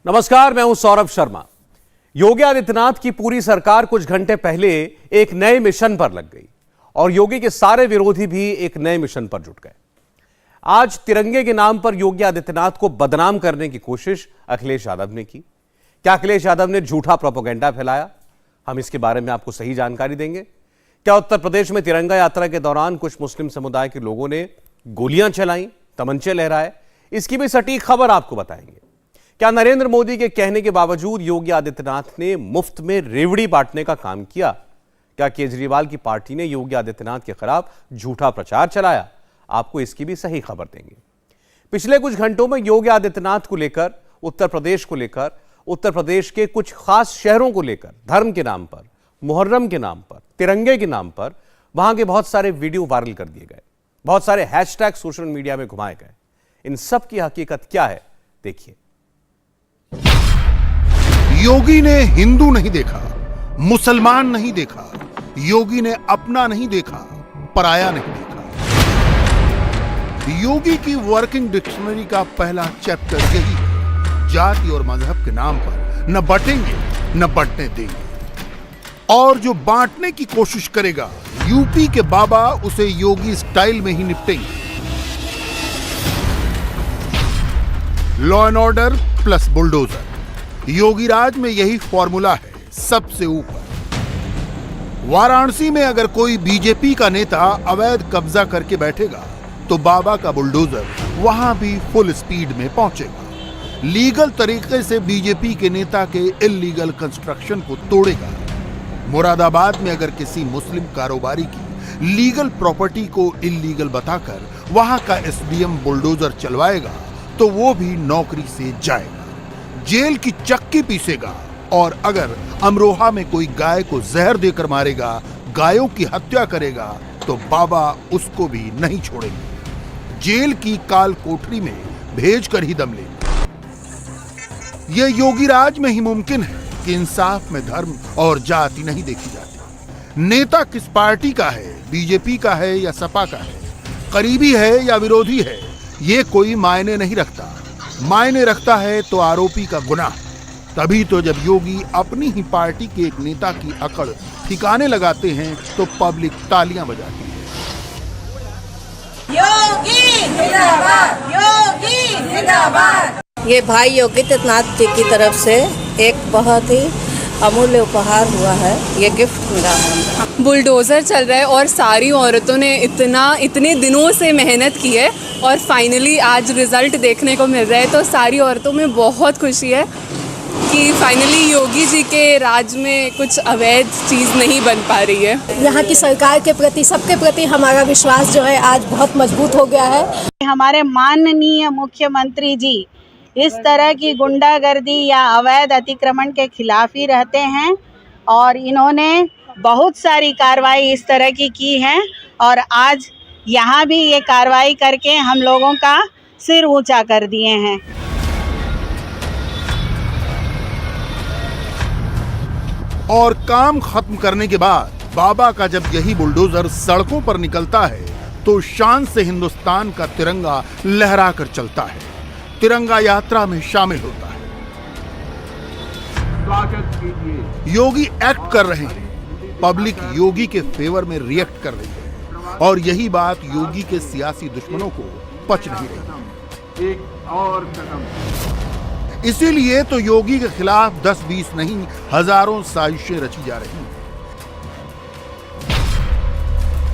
नमस्कार, मैं हूं सौरभ शर्मा। योगी आदित्यनाथ की पूरी सरकार कुछ घंटे पहले एक नए मिशन पर लग गई और योगी के सारे विरोधी भी एक नए मिशन पर जुट गए। आज तिरंगे के नाम पर योगी आदित्यनाथ को बदनाम करने की कोशिश अखिलेश यादव ने की। क्या अखिलेश यादव ने झूठा प्रोपेगेंडा फैलाया? हम इसके बारे में आपको सही जानकारी देंगे। क्या उत्तर प्रदेश में तिरंगा यात्रा के दौरान कुछ मुस्लिम समुदाय के लोगों ने गोलियां चलाई, तमंचे लहराए? इसकी भी सटीक खबर आपको बताएंगे। क्या नरेंद्र मोदी के कहने के बावजूद योगी आदित्यनाथ ने मुफ्त में रेवड़ी बांटने का काम किया? क्या केजरीवाल की पार्टी ने योगी आदित्यनाथ के खिलाफ झूठा प्रचार चलाया? आपको इसकी भी सही खबर देंगे। पिछले कुछ घंटों में योगी आदित्यनाथ को लेकर, उत्तर प्रदेश को लेकर, उत्तर प्रदेश के कुछ खास शहरों को लेकर, धर्म के नाम पर, मुहर्रम के नाम पर, तिरंगे के नाम पर वहां के बहुत सारे वीडियो वायरल कर दिए गए, बहुत सारे हैशटैग सोशल मीडिया में घुमाए गए। इन सब की हकीकत क्या है, देखिए। योगी ने हिंदू नहीं देखा, मुसलमान नहीं देखा, योगी ने अपना नहीं देखा, पराया नहीं देखा। योगी की वर्किंग डिक्शनरी का पहला चैप्टर यही है, जाति और मजहब के नाम पर न बटेंगे न बंटने देंगे। और जो बांटने की कोशिश करेगा, यूपी के बाबा उसे योगी स्टाइल में ही निपटेंगे। Law and order plus bulldozer, Yogi राज में यही फॉर्मूला है, सबसे ऊपर। वाराणसी में अगर कोई बीजेपी का नेता अवैध कब्जा करके बैठेगा तो बाबा का बुलडोजर वहां भी फुल स्पीड में पहुंचेगा, लीगल तरीके से बीजेपी के नेता के इल्लीगल कंस्ट्रक्शन को तोड़ेगा। मुरादाबाद में अगर किसी मुस्लिम कारोबारी की लीगल प्रॉपर्टी को इल्लीगल बताकर वहां का एसडीएम बुलडोजर चलवाएगा तो वो भी नौकरी से जाएगा, जेल की चक्की पीसेगा। और अगर अमरोहा में कोई गाय को जहर देकर मारेगा, गायों की हत्या करेगा, तो बाबा उसको भी नहीं छोड़ेंगे, जेल की काल कोठरी में भेजकर ही दम लेंगे। यह योगी राज में ही मुमकिन है कि इंसाफ में धर्म और जाति नहीं देखी जाती। नेता किस पार्टी का है, बीजेपी का है या सपा का है, करीबी है या विरोधी है, ये कोई मायने नहीं रखता। मायने रखता है तो आरोपी का गुनाह। तभी तो जब योगी अपनी ही पार्टी के एक नेता की अकड़ ठिकाने लगाते हैं तो पब्लिक तालियां बजाती है। योगी जिंदाबाद, योगी जिंदाबाद। ये भाई योगी आदित्यनाथ जी की तरफ से एक बहुत ही अमूल्य उपहार हुआ है, ये गिफ्ट मिला है। बुलडोज़र चल रहा है और सारी औरतों ने इतने दिनों से मेहनत की है और फाइनली आज रिजल्ट देखने को मिल रहा है, तो सारी औरतों में बहुत खुशी है कि फाइनली योगी जी के राज में कुछ अवैध चीज़ नहीं बन पा रही है। यहाँ की सरकार के प्रति, सबके प्रति हमारा विश्वास जो है आज बहुत मजबूत हो गया है। हमारे माननीय मुख्यमंत्री जी इस तरह की गुंडागर्दी या अवैध अतिक्रमण के खिलाफ ही रहते हैं और इन्होंने बहुत सारी कार्रवाई इस तरह की है और आज यहाँ भी ये कार्रवाई करके हम लोगों का सिर ऊंचा कर दिए हैं। और काम खत्म करने के बाद बाबा का जब यही बुलडोजर सड़कों पर निकलता है तो शान से हिंदुस्तान का तिरंगा लहरा कर चलता है, तिरंगा यात्रा में शामिल होता है। स्वागत कीजिए। योगी एक्ट कर रहे हैं, पब्लिक योगी के फेवर में रिएक्ट कर रही है और यही बात योगी के सियासी दुश्मनों को पच नहीं रही। एक और कदम। इसीलिए तो योगी के खिलाफ 10-20 नहीं, हजारों साजिशें रची जा रही हैं।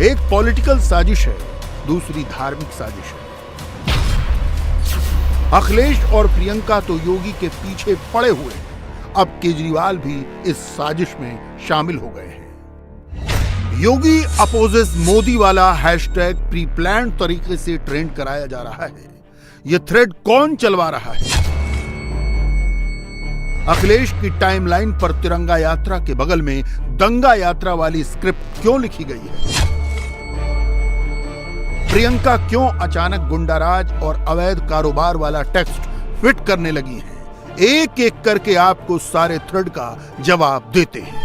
एक पॉलिटिकल साजिश है, दूसरी धार्मिक साजिश है। अखिलेश और प्रियंका तो योगी के पीछे पड़े हुए हैं, अब केजरीवाल भी इस साजिश में शामिल हो गए हैं। योगी अपोजेस मोदी वाला हैशटैग प्री प्लान तरीके से ट्रेंड कराया जा रहा है। यह थ्रेड कौन चलवा रहा है? अखिलेश की टाइमलाइन पर तिरंगा यात्रा के बगल में दंगा यात्रा वाली स्क्रिप्ट क्यों लिखी गई है? प्रियंका क्यों अचानक गुंडाराज और अवैध कारोबार वाला टेक्स्ट फिट करने लगी हैं? एक एक करके आपको सारे थ्रेड का जवाब देते हैं।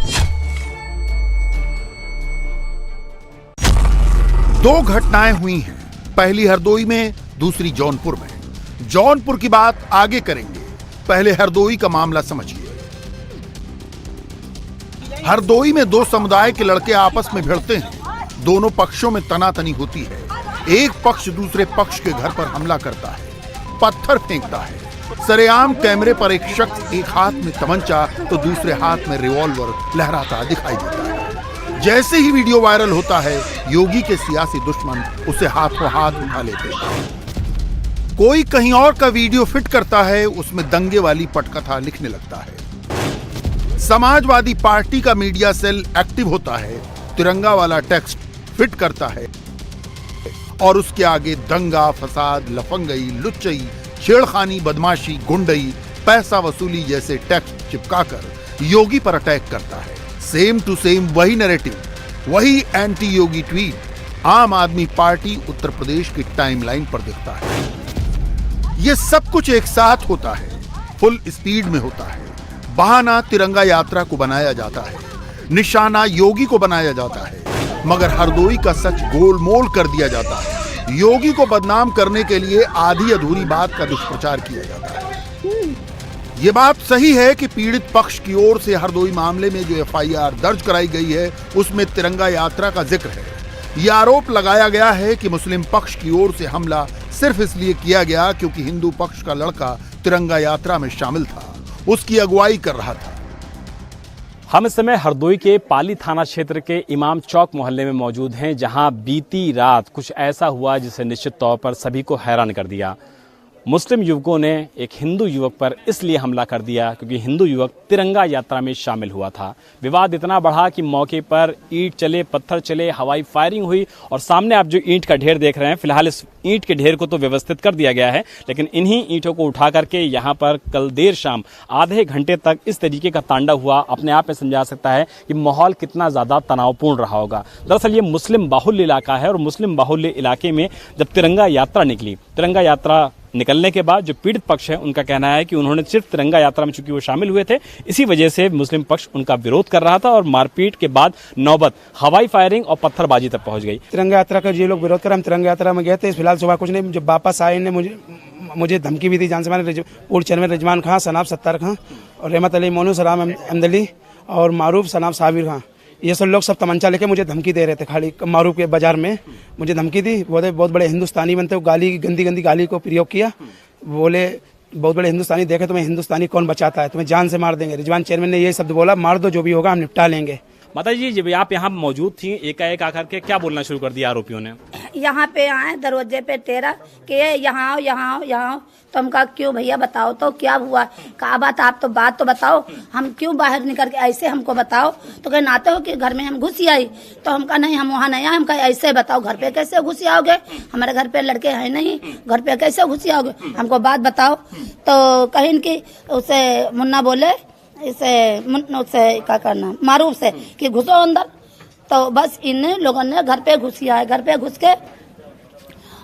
दो घटनाएं हुई हैं, पहली हरदोई में, दूसरी जौनपुर में। जौनपुर की बात आगे करेंगे, पहले हरदोई का मामला समझिए। हरदोई में दो समुदाय के लड़के आपस में भिड़ते हैं। दोनों पक्षों में तनातनी होती है। एक पक्ष दूसरे पक्ष के घर पर हमला करता है, पत्थर फेंकता है। सरेआम कैमरे पर एक शख्स एक हाथ में तमंचा तो दूसरे हाथ में रिवॉल्वर लहराता दिखाई देता है। जैसे ही वीडियो वायरल होता है, योगी के सियासी दुश्मन उसे हाथों हाथ उठा लेते हैं। कोई कहीं और का वीडियो फिट करता है, उसमें दंगे वाली पटकथा लिखने लगता है। समाजवादी पार्टी का मीडिया सेल एक्टिव होता है, तिरंगा वाला टेक्स्ट फिट करता है और उसके आगे दंगा, फसाद, लफंगई, लुच्चई, छेड़खानी, बदमाशी, गुंडई, पैसा वसूली जैसे टेक्स्ट चिपकाकर योगी पर अटैक करता है। सेम टू सेम वही नैरेटिव, वही एंटी योगी ट्वीट आम आदमी पार्टी उत्तर प्रदेश की टाइमलाइन पर दिखता है। यह सब कुछ एक साथ होता है, फुल स्पीड में होता है। बहाना तिरंगा यात्रा को बनाया जाता है, निशाना योगी को बनाया जाता है, मगर हरदोई का सच गोलमोल कर दिया जाता है। योगी को बदनाम करने के लिए आधी अधूरी बात का दुष्प्रचार किया जाता है। ये बात सही है कि पीड़ित पक्ष की ओर से हरदोई मामले में जो एफआईआर दर्ज कराई गई है, उसमें तिरंगा यात्रा का जिक्र है। यह आरोप लगाया गया है कि मुस्लिम पक्ष की ओर से हमला सिर्फ इसलिए किया गया क्योंकि हिंदू पक्ष का लड़का तिरंगा यात्रा में शामिल था, उसकी अगुवाई कर रहा था। हम इस समय हरदोई के पाली थाना क्षेत्र के इमाम चौक मोहल्ले में मौजूद हैं, जहां बीती रात कुछ ऐसा हुआ जिसे निश्चित तौर पर सभी को हैरान कर दिया। मुस्लिम युवकों ने एक हिंदू युवक पर इसलिए हमला कर दिया क्योंकि हिंदू युवक तिरंगा यात्रा में शामिल हुआ था। विवाद इतना बढ़ा कि मौके पर ईंट चले, पत्थर चले, हवाई फायरिंग हुई और सामने आप जो ईंट का ढेर देख रहे हैं, फिलहाल इस ईंट के ढेर को तो व्यवस्थित कर दिया गया है, लेकिन इन्हीं ईंटों को उठा करके यहाँ पर कल देर शाम आधे घंटे तक इस तरीके का तांडव हुआ। अपने आप में समझा सकता है कि माहौल कितना ज़्यादा तनावपूर्ण रहा होगा। दरअसल ये मुस्लिम बाहुल्य इलाका है और मुस्लिम बाहुल्य इलाके में जब तिरंगा यात्रा निकली, तिरंगा यात्रा निकलने के बाद जो पीड़ित पक्ष है उनका कहना है कि उन्होंने सिर्फ तिरंगा यात्रा में चूंकि वो शामिल हुए थे, इसी वजह से मुस्लिम पक्ष उनका विरोध कर रहा था और मारपीट के बाद नौबत हवाई फायरिंग और पत्थरबाजी तक पहुंच गई। तिरंगा यात्रा का जो लोग विरोध कर, हम तिरंगा यात्रा में गए थे। फिलहाल सुबह कुछ नहीं, जब वापस आए ने मुझे धमकी भी दी। जान से मारे पूर्व चेयरमैन रिजवान खां, सनाब सत्तार खां और रहमत अली मोनू, सलाम अहमदली और मारूफ सनाब साबिर खां, ये सब लोग सब तमंचा लेके मुझे धमकी दे रहे थे। खाली मारूफ के बाजार में मुझे धमकी दी। बहुत बड़े हिंदुस्तानी बनते हो, गाली, गंदी गाली को प्रयोग किया। बोले बहुत बड़े हिंदुस्तानी देखे तुम्हें हिंदुस्तानी कौन बचाता है, तुम्हें जान से मार देंगे। रिजवान चेयरमैन ने ये शब्द बोला, मार दो जो भी होगा, हम निपटा लेंगे। माता जी, जब आप यहाँ मौजूद थी, एकाएक आकर के क्या बोलना शुरू कर दिया आरोपियों ने? यहाँ पे आए दरवाजे पे तेरा कि यहाँ आओ, यहाँ आओ, यहाँ आओ। तो हम कहा क्यों भैया बताओ तो क्या हुआ, कहा बात, आप तो बात तो बताओ, हम क्यों बाहर निकल के ऐसे हमको बताओ। तो कहे नाते हो कि घर में हम घुस आई। तो हम कहा नहीं, हम वहाँ नहीं आए। हम कहा ऐसे बताओ, घर पे कैसे घुस आओगे, हमारे घर पे लड़के हैं नहीं, घर पे कैसे घुस आओगे, हमको बात बताओ। तो कहीं कि उसे मुन्ना बोले, इसे उससे क्या करना, मारूफ से कि घुसो अंदर। तो बस इन लोगों ने घर पे घुसिया है। घर पे घुस के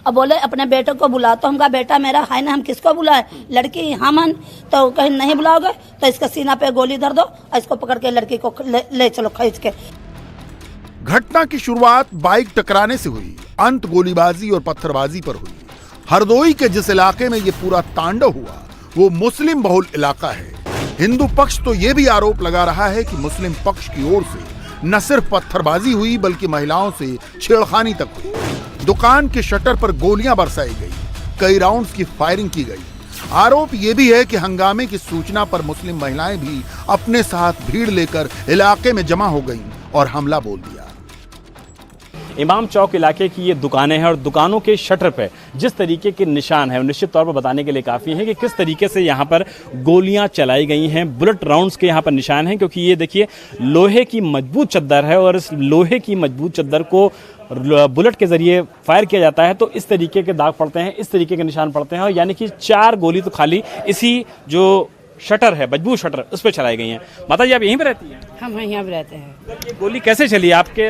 अब बोले अपने बेटे को बुला। तो हम कहा बेटा मेरा है ना, हम किसको बुलाए, लड़की हमन। तो कहीं नहीं बुलाओगे तो इसका सीना पे गोली धर दो, इसको पकड़ के लड़की को ले चलो खींच के। घटना की शुरुआत बाइक टकराने से हुई, अंत गोलीबाजी और पत्थरबाजी पर हुई। हरदोई के जिस इलाके में ये पूरा तांडव हुआ वो मुस्लिम बहुल इलाका है। हिंदू पक्ष तो ये भी आरोप लगा रहा है कि मुस्लिम पक्ष की ओर से न सिर्फ पत्थरबाजी हुई बल्कि महिलाओं से छेड़खानी तक हुई। दुकान के शटर पर गोलियां बरसाई गई, कई राउंड्स की फायरिंग की गई। आरोप ये भी है कि हंगामे की सूचना पर मुस्लिम महिलाएं भी अपने साथ भीड़ लेकर इलाके में जमा हो गईं और हमला बोल दिया। इमाम चौक इलाके की ये दुकानें हैं और दुकानों के शटर पे जिस तरीके के निशान हैं, निश्चित तौर पर बताने के लिए काफ़ी हैं कि किस तरीके से यहाँ पर गोलियां चलाई गई हैं। बुलेट राउंड्स के यहाँ पर निशान हैं, क्योंकि ये देखिए लोहे की मजबूत चद्दर है और इस लोहे की मजबूत चद्दर को बुलेट के जरिए फायर किया जाता है तो इस तरीके के दाग पड़ते हैं, इस तरीके के निशान पड़ते हैं। और यानी कि 4 गोली तो खाली इसी जो शटर है, मजबूत शटर, उस पर चलाई गई हैं। माता जी आप यहीं पर रहती हैं? हम यहाँ पे रहते हैं। ये गोली कैसे चली आपके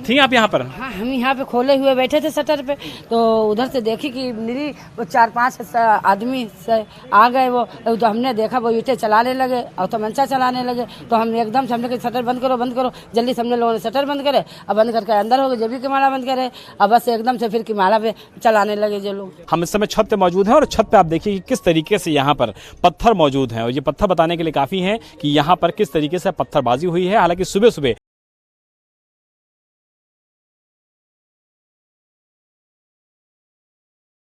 थी आप यहाँ पर? हाँ, हम यहाँ पे खोले हुए बैठे थे शटर पे, तो उधर से देखी कि मेरी वो 4-5 आदमी से आ गए वो, तो हमने देखा वो ईंटें चलाने लगे और तमंचा चलाने लगे, तो हमने एकदम से हमने कहा शटर बंद करो, जल्दी से हमने लोगों ने शटर बंद करे, अब बंद करके अंदर हो गए, जब भी किमाड़ा बंद करे, अब बस एकदम से फिर किमाड़ा पे चलाने लगे जो लोग। हम इस समय छत पे मौजूद हैं और छत पे आप देखिए कि किस तरीके से यहाँ पर पत्थर मौजूद हैं, और ये पत्थर बताने के लिए काफ़ी हैं कि यहाँ पर किस तरीके से पत्थरबाजी हुई है। हालांकि सुबह सुबह